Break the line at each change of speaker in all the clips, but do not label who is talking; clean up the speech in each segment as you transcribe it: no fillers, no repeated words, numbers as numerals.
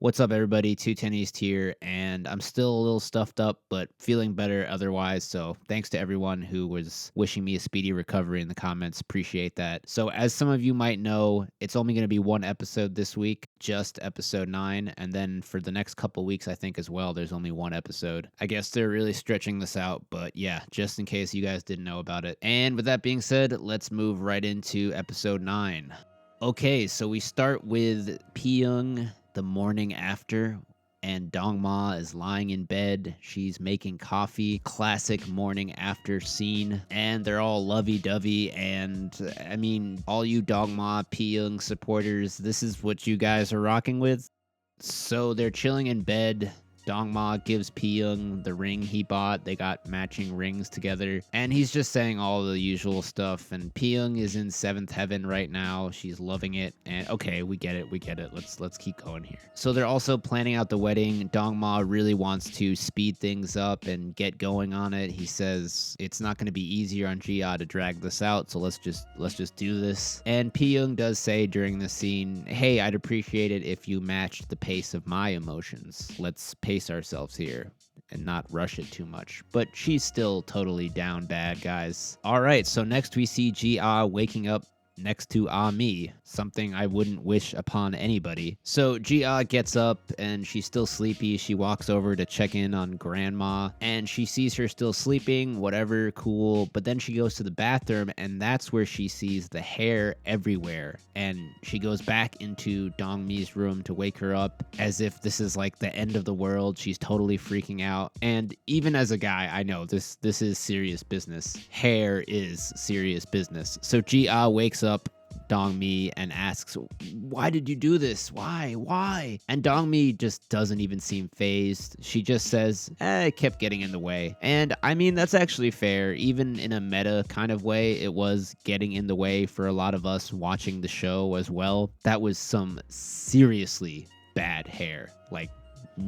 What's up, everybody? TwoTenEast here, and I'm still a little stuffed up, but feeling better otherwise. So, thanks to everyone who was wishing me a speedy recovery in the comments. Appreciate that. So, as some of you might know, it's only going to be one episode this week, just episode 9. And then for the next couple weeks, I think as well, there's only one episode. I guess they're really stretching this out, but yeah, just in case you guys didn't know about it. And with that being said, let's move right into episode 9. Okay, so we start with Pyung the morning after, and Dongma is lying in bed. She's making coffee. Classic morning after scene. And they're all lovey-dovey. And I mean, all you Dongma Pyung supporters, this is what you guys are rocking with. So they're chilling in bed. Dongma gives Pyung the ring he bought. They got matching rings together. And he's just saying all the usual stuff. And Pyung is in 7th heaven right now. She's loving it. And okay, we get it. Let's keep going here. So they're also planning out the wedding. Dongma really wants to speed things up and get going on it. He says it's not going to be easier on Jia to drag this out, so let's just do this. And Pyung does say during the scene, "Hey, I'd appreciate it if you matched the pace of my emotions. Let's pace ourselves here and not rush it too much." But she's still totally down bad, guys. All right, so next we see Ji-ah waking up next to Ami, something I wouldn't wish upon anybody. So Ji-ah gets up and she's still sleepy. She walks over to check in on grandma and she sees her still sleeping, whatever, cool. But then she goes to the bathroom and that's where she sees the hair everywhere. And she goes back into Dongmi's room to wake her up as if this is like the end of the world. She's totally freaking out. And even as a guy, I know this is serious business. Hair is serious business. So Ji-ah wakes up Dongmi and asks, "Why did you do this? Why?" And Dongmi just doesn't even seem phased. She just says, it kept getting in the way. And I mean, that's actually fair. Even in a meta kind of way, it was getting in the way for a lot of us watching the show as well. That was some seriously bad hair. Like,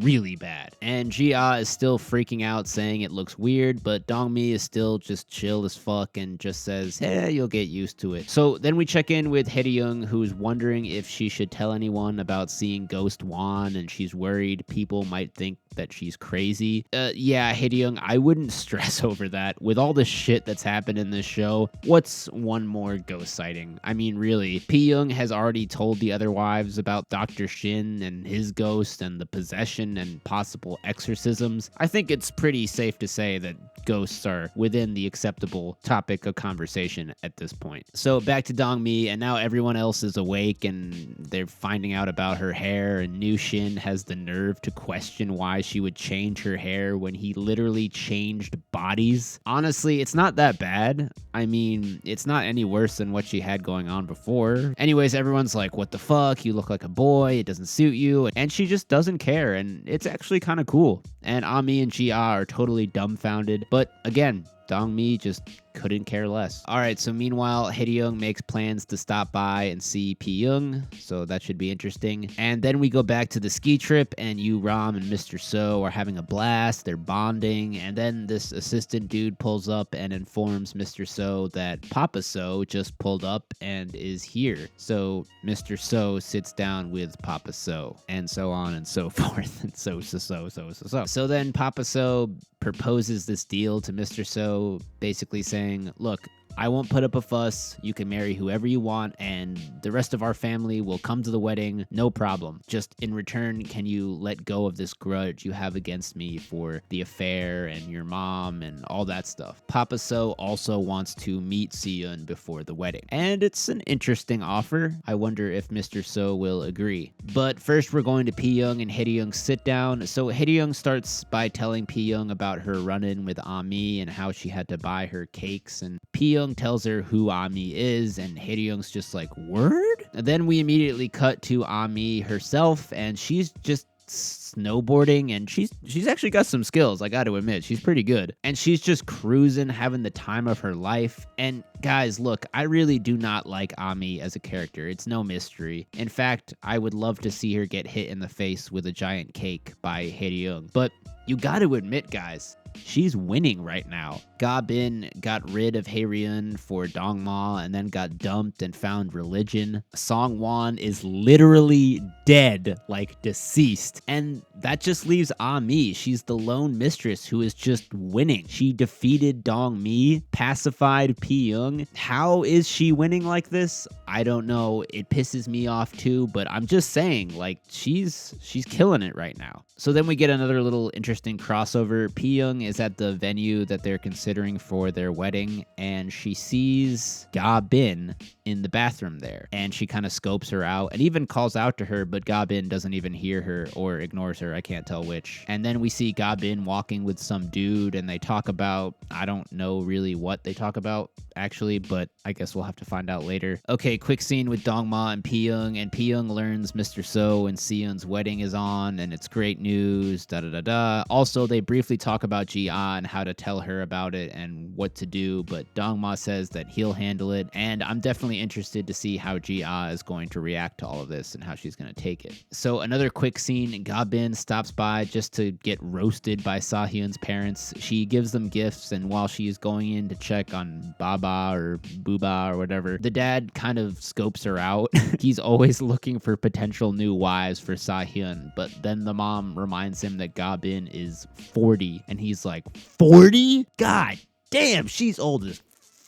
really bad. And Ji-ah is still freaking out, saying it looks weird, but Dongmi is still just chill as fuck and just says, you'll get used to it. So then we check in with Hae-ryun, who's wondering if she should tell anyone about seeing Ghost Wan, and she's worried people might think that she's crazy. Yeah, Hae-ryun, I wouldn't stress over that. With all the shit that's happened in this show, what's one more ghost sighting? I mean, really, Pyung has already told the other wives about Dr. Shin and his ghost and the possession and possible exorcisms. I think it's pretty safe to say that ghosts are within the acceptable topic of conversation at this point. So back to Dongmi, and now everyone else is awake and they're finding out about her hair, and New Shin has the nerve to question why she would change her hair when he literally changed bodies. Honestly, it's not that bad. I mean, it's not any worse than what she had going on before. Anyways, everyone's like, "What the fuck? You look like a boy. It doesn't suit you." And she just doesn't care, and it's actually kind of cool. And Ami and Ji-ah are totally dumbfounded. But again, Dongmi just couldn't care less. All right, so meanwhile, Hae-ryun makes plans to stop by and see Pyung, so that should be interesting. And then we go back to the ski trip, and Ram and Mr. So are having a blast. They're bonding, and then this assistant dude pulls up and informs Mr. So that Papa So just pulled up and is here. So Mr. So sits down with Papa So, and so on and so forth, and so. So then Papa So proposes this deal to Mr. So, basically saying, "Look, I won't put up a fuss. You can marry whoever you want, and the rest of our family will come to the wedding, no problem. Just in return, can you let go of this grudge you have against me for the affair and your mom and all that stuff?" Papa So also wants to meet Si-eun before the wedding, and it's an interesting offer. I wonder if Mr. So will agree. But first, we're going to Pyung and Hae-ryun's sit down. So Hae-ryun starts by telling Pyung about her run-in with Ami and how she had to buy her cakes, and Pyung tells her who Ami is, and Hae-ryun's just like, "Word?" And then we immediately cut to Ami herself, and she's just snowboarding, and she's actually got some skills, I gotta admit. She's pretty good. And she's just cruising, having the time of her life. And guys, look, I really do not like Ami as a character. It's no mystery. In fact, I would love to see her get hit in the face with a giant cake by Hae-ryun. But you gotta admit, guys, she's winning right now. Ga-bin got rid of Hae-ryun for Dong-ma and then got dumped and found religion. Song-won is literally dead, like deceased. And that just leaves Ah-mi. She's the lone mistress who is just winning. She defeated Dong-mi, pacified Pi-young. How is she winning like this? I don't know. It pisses me off too, but I'm just saying, like, she's killing it right now. So then we get another little interesting crossover. Pi-young is at the venue that they're considering for their wedding, and she sees Ga-bin in the bathroom there, and she kind of scopes her out and even calls out to her, but Ga-bin doesn't even hear her or ignores her. I can't tell which. And then we see Ga-bin walking with some dude, and they talk about, I don't know really what they talk about actually, but I guess we'll have to find out later. Okay, quick scene with Dong-ma and Pi-young learns Mr. So and Si-eun's wedding is on, and it's great news, da-da-da-da. Also, they briefly talk about Ji-ah and how to tell her about it and what to do, but Dong-ma says that he'll handle it, and I'm definitely interested to see how Ji-ah is going to react to all of this and how she's going to take it. So another quick scene, Ga-bin stops by just to get roasted by Sa-hyun's parents. She gives them gifts, and while she's going in to check on Baba or Booba or whatever, the dad kind of scopes her out. He's always looking for potential new wives for Sa-hyun, but then the mom reminds him that Ga-bin is 40, and he's like, 40? God damn, she's old as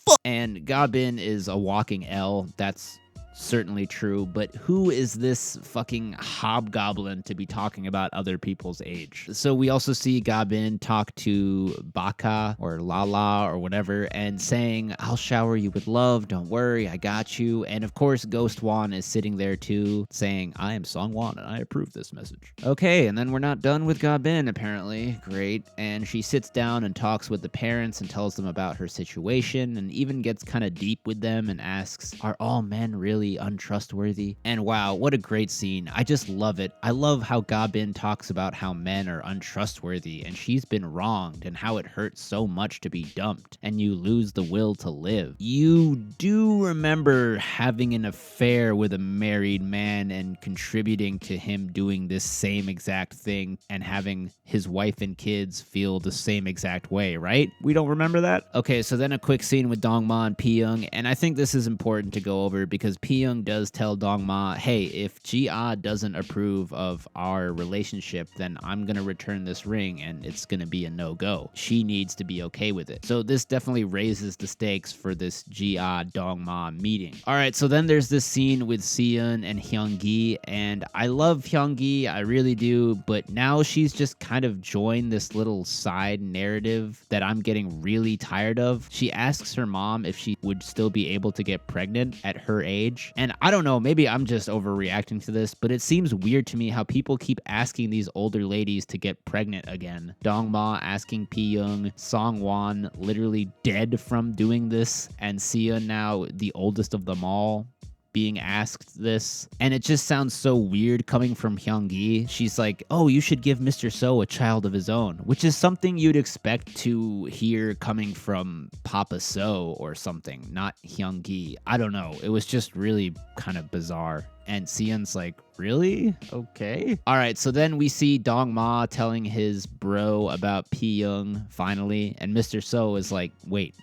fuck. And Ga-bin is a walking L. That's certainly true, but who is this fucking hobgoblin to be talking about other people's age? So we also see Ga-bin talk to Baka or Lala or whatever and saying, I'll shower you with love, don't worry, I got you. And of course, Ghost Wan is sitting there too, saying, I am Song-won and I approve this message. Okay, and then we're not done with Ga-bin apparently. Great. And she sits down and talks with the parents and tells them about her situation and even gets kind of deep with them and asks, are all men really untrustworthy? And wow, what a great scene. I just love it. I love how Ga-bin talks about how men are untrustworthy and she's been wronged and how it hurts so much to be dumped and you lose the will to live. You do remember having an affair with a married man and contributing to him doing this same exact thing and having his wife and kids feel the same exact way, right? We don't remember that? Okay, so then a quick scene with Dong-ma and Pi-young, and I think this is important to go over because Pi-young does tell Dong-ma, hey, if Ji-ah doesn't approve of our relationship, then I'm gonna return this ring and it's gonna be a no-go. She needs to be okay with it. So this definitely raises the stakes for this Ji-ah Dong-ma meeting. Alright, so then there's this scene with Si-eun and Hyung-gi, and I love Hyung-gi, I really do, but now she's just kind of joined this little side narrative that I'm getting really tired of. She asks her mom if she would still be able to get pregnant at her age. And I don't know, maybe I'm just overreacting to this, but it seems weird to me how people keep asking these older ladies to get pregnant again. Dong-ma asking Pi-young, Song-won literally dead from doing this, and Si-eun now the oldest of them all being asked this, and it just sounds so weird coming from Hyung-gi. She's like, oh, you should give Mr. So a child of his own, which is something you'd expect to hear coming from Papa So or something, not Hyung-gi. I don't know. It was just really kind of bizarre. And Si-eun's like, really? Okay. All right, so then we see Dong-ma telling his bro about Pi-young finally, and Mr. So is like, wait,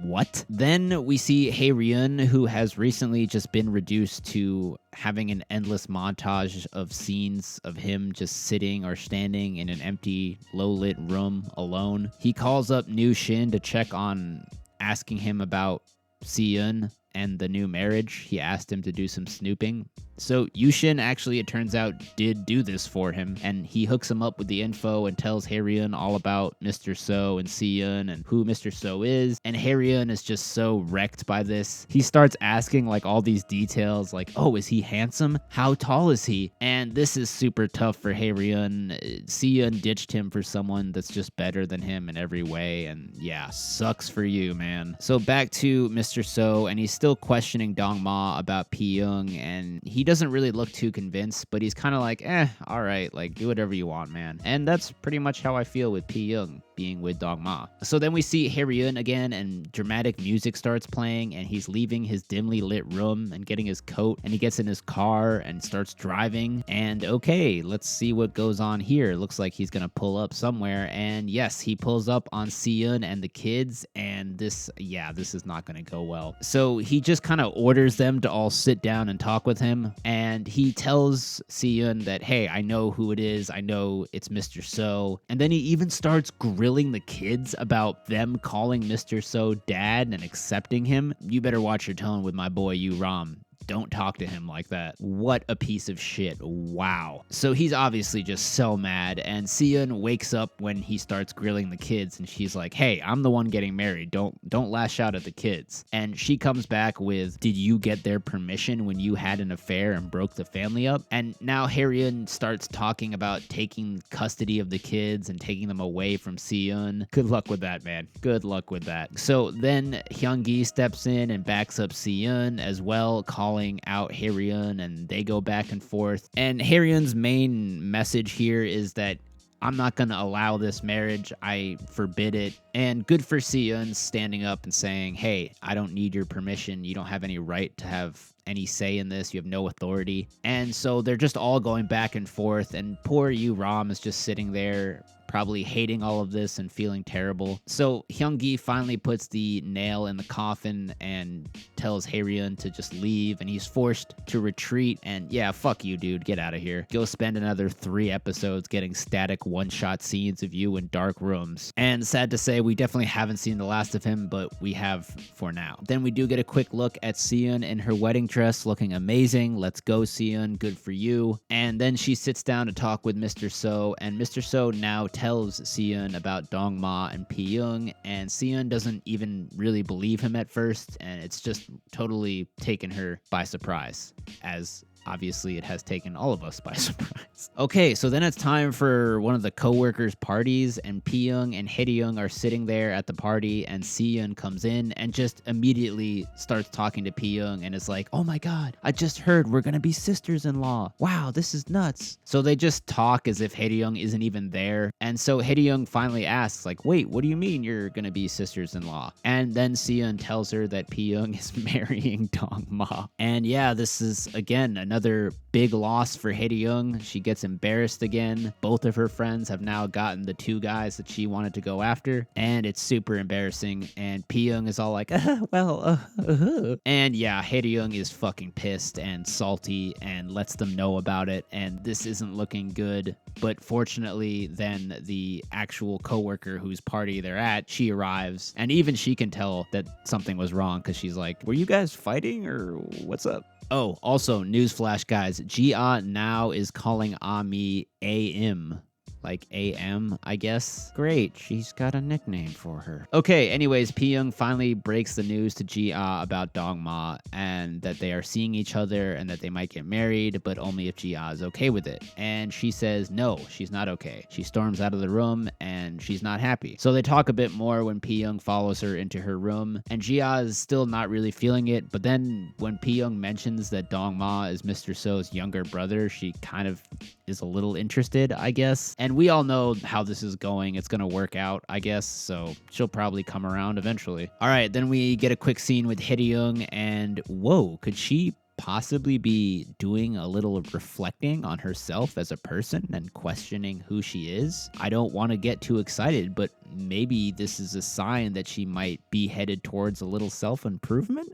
what? Then we see Hae-ryun, who has recently just been reduced to having an endless montage of scenes of him just sitting or standing in an empty, low-lit room alone. He calls up New Shin to check on asking him about Si-eun and the new marriage. He asked him to do some snooping. So Yushin actually, it turns out, did do this for him, and he hooks him up with the info and tells Hae-ryun all about Mr. So and Si-eun and who Mr. So is, and Hae-ryun is just so wrecked by this. He starts asking like all these details like, oh, is he handsome? How tall is he? And this is super tough for Hae-ryun. Si-eun ditched him for someone that's just better than him in every way, and yeah, sucks for you, man. So back to Mr. So, and he's still questioning Dong-ma about Pi-young, and he doesn't really look too convinced, but he's kind of like, all right, like, do whatever you want, man. And that's pretty much how I feel with Pi-young. being with Dong-ma. So then we see Hae-ryun again, and dramatic music starts playing, and he's leaving his dimly lit room and getting his coat, and he gets in his car and starts driving. And okay, let's see what goes on here. Looks like he's gonna pull up somewhere, and yes, he pulls up on Si-eun and the kids, and this is not gonna go well. So he just kind of orders them to all sit down and talk with him, and he tells Si-eun that, hey, I know who it is, I know it's Mr. So, and then he even starts grilling the kids about them calling Mr. So dad and accepting him. You better watch your tone with my boy Yu-ram. Don't talk to him like that. What a piece of shit. Wow. So he's obviously just so mad, and Si-eun wakes up when he starts grilling the kids, and she's like, hey, I'm the one getting married. Don't lash out at the kids. And she comes back with, did you get their permission when you had an affair and broke the family up? And now Hae-ryun starts talking about taking custody of the kids and taking them away from Si-eun. Good luck with that, man. Good luck with that. So then Hyung-gi steps in and backs up Si-eun as well, calling out Hae-ryun, and they go back and forth. And Hae-ryun's main message here is that I'm not going to allow this marriage. I forbid it. And good for Si-eun standing up and saying, hey, I don't need your permission. You don't have any right to have any say in this. You have no authority. And so they're just all going back and forth. And poor Yu-ram is just sitting there probably hating all of this and feeling terrible. So Hyung-gi finally puts the nail in the coffin and tells Hae-ryun to just leave, and he's forced to retreat. And yeah, fuck you, dude. Get out of here. Go spend another 3 episodes getting static one-shot scenes of you in dark rooms. And sad to say, we definitely haven't seen the last of him, but we have for now. Then we do get a quick look at Si-eun in her wedding dress, looking amazing. Let's go, Si-eun. Good for you. And then she sits down to talk with Mr. So, and Mr. So now tells Si-eun about Dong-ma and Pi-young, and Si-eun doesn't even really believe him at first, and it's just totally taken her by surprise, as obviously it has taken all of us by surprise. Okay, so then it's time for one of the co-workers' parties, and Pi-young and Hae-ryun are sitting there at the party, and Si-eun comes in and just immediately starts talking to Pi-young and is like, oh my god, I just heard we're gonna be sisters-in-law. Wow, this is nuts. So they just talk as if Hae-ryun isn't even there, and so Hae-ryun finally asks, like, wait, what do you mean you're gonna be sisters-in-law? And then Si-eun tells her that Pi-young is marrying Dong-ma. And yeah, this is, again, another big loss for Hae-ryun. She gets embarrassed again. Both of her friends have now gotten the 2 guys that she wanted to go after, and it's super embarrassing. And Pi-young is all like, and yeah, Hae-ryun is fucking pissed and salty and lets them know about it, and this isn't looking good. But fortunately, then the actual coworker whose party they're at, she arrives, and even she can tell that something was wrong, because she's like, were you guys fighting or what's up? Oh, also, newsflash, guys. Ji-ah now is calling Ami AM. Like AM, I guess. Great, she's got a nickname for her. Okay, anyways, Pi-young finally breaks the news to Ji-ah about Dong-ma, and that they are seeing each other and that they might get married, but only if Ji-ah is okay with it. And she says no, she's not okay. She storms out of the room, and she's not happy. So they talk a bit more when Pi-young follows her into her room, and Ji-ah is still not really feeling it, but then when Pi-young mentions that Dong-ma is Mr. So's younger brother, she kind of is a little interested, I guess. And we all know how this is going. It's gonna work out, I guess, so she'll probably come around eventually. All right, then we get a quick scene with Hae-ryun, and whoa, could she possibly be doing a little reflecting on herself as a person and questioning who she is? I don't want to get too excited, but maybe this is a sign that she might be headed towards a little self-improvement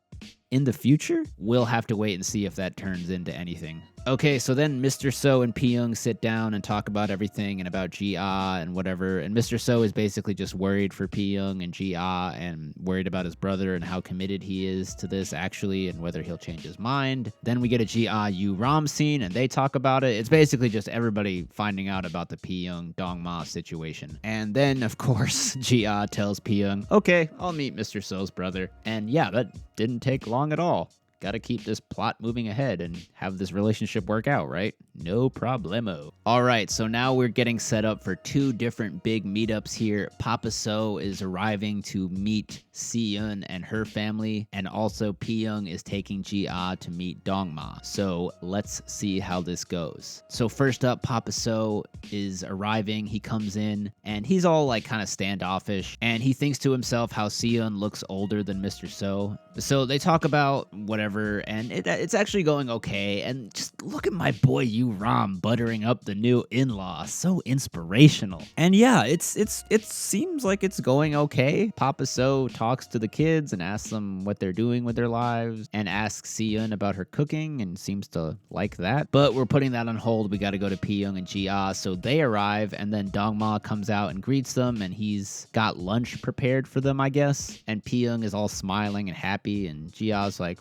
in the future? We'll have to wait and see if that turns into anything. Okay, so then Mr. So and Pi-young sit down and talk about everything and about Ji-ah and whatever, and Mr. So is basically just worried for Pi-young and Ji-ah and worried about his brother and how committed he is to this actually and whether he'll change his mind. Then we get a Ji-ah Yu-ram scene and they talk about it. It's basically just everybody finding out about the Pi-young Dong-ma situation. And then, of course, Ji-ah tells Pi-young, okay, I'll meet Mr. So's brother. And yeah, that didn't take long at all. Gotta keep this plot moving ahead and have this relationship work out, right? No problemo. All right, so now we're getting set up for 2 different big meetups here. Papa So is arriving to meet Si-eun and her family, and also Pyeong is taking Ji-ah to meet Dongma. So let's see how this goes. So first up, Papa So is arriving. He comes in and he's all like kind of standoffish, and he thinks to himself how Si-eun looks older than Mr. So. So they talk about whatever, and it's actually going okay. And just look at my boy Yu-ram buttering up the new in-law. So inspirational. And yeah, it seems like it's going okay. Papa So talks to the kids and asks them what they're doing with their lives, and asks Si-eun about her cooking and seems to like that. But we're putting that on hold. We got to go to Pyeong and Ji-ah. So they arrive, and then Dongma comes out and greets them, and he's got lunch prepared for them, I guess. And Pyeong is all smiling and happy, and Ji-ah's like,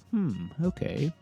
okay.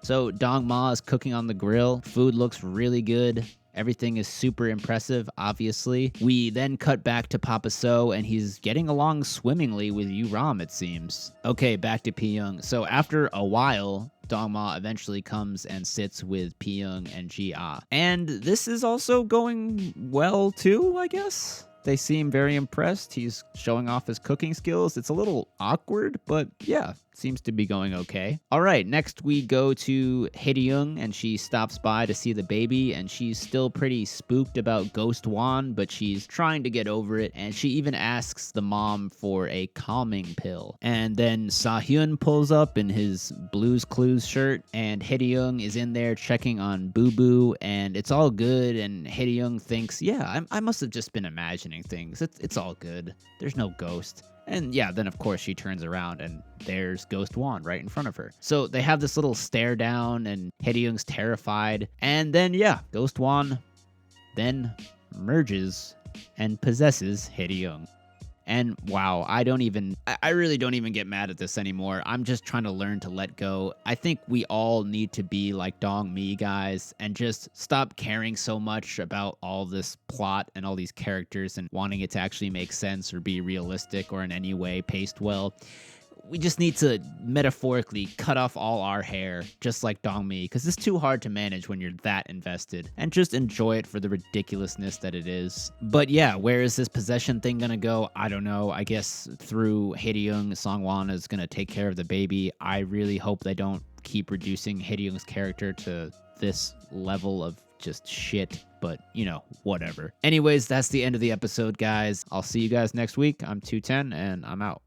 So Dongma is cooking on the grill. Food looks really good. Everything is super impressive, obviously. We then cut back to Papa So, and he's getting along swimmingly with Yu-ram, it seems. Okay, back to Pyeong. So after a while, Dongma eventually comes and sits with Pyeong and Ji-ah. And this is also going well too, I guess. They seem very impressed. He's showing off his cooking skills. It's a little awkward, but yeah, seems to be going okay. All right, next we go to Hae-ryun, and she stops by to see the baby, and she's still pretty spooked about Ghost Wan, but she's trying to get over it, and she even asks the mom for a calming pill. And then Sa-hyun pulls up in his Blues Clues shirt, and Hae-ryun is in there checking on Boo Boo, and it's all good, and Hae-ryun thinks, yeah, I must have just been imagining things. It's all good. There's no ghost. And yeah, then of course she turns around and there's Ghost Wan right in front of her. So they have this little stare down, and Hae-ryun's terrified. And then yeah, Ghost Wan then merges and possesses Hae-ryun. And wow, I really don't even get mad at this anymore. I'm just trying to learn to let go. I think we all need to be like Dong Mi, guys, and just stop caring so much about all this plot and all these characters and wanting it to actually make sense or be realistic or in any way paced well. We just need to metaphorically cut off all our hair, just like Dong Mi, because it's too hard to manage when you're that invested, and just enjoy it for the ridiculousness that it is. But yeah, where is this possession thing gonna go? I don't know. I guess through Hae-ryun, Songwon is gonna take care of the baby. I really hope they don't keep reducing Hae-ryun's character to this level of just shit, but you know, whatever. Anyways, that's the end of the episode, guys. I'll see you guys next week. I'm 210 and I'm out.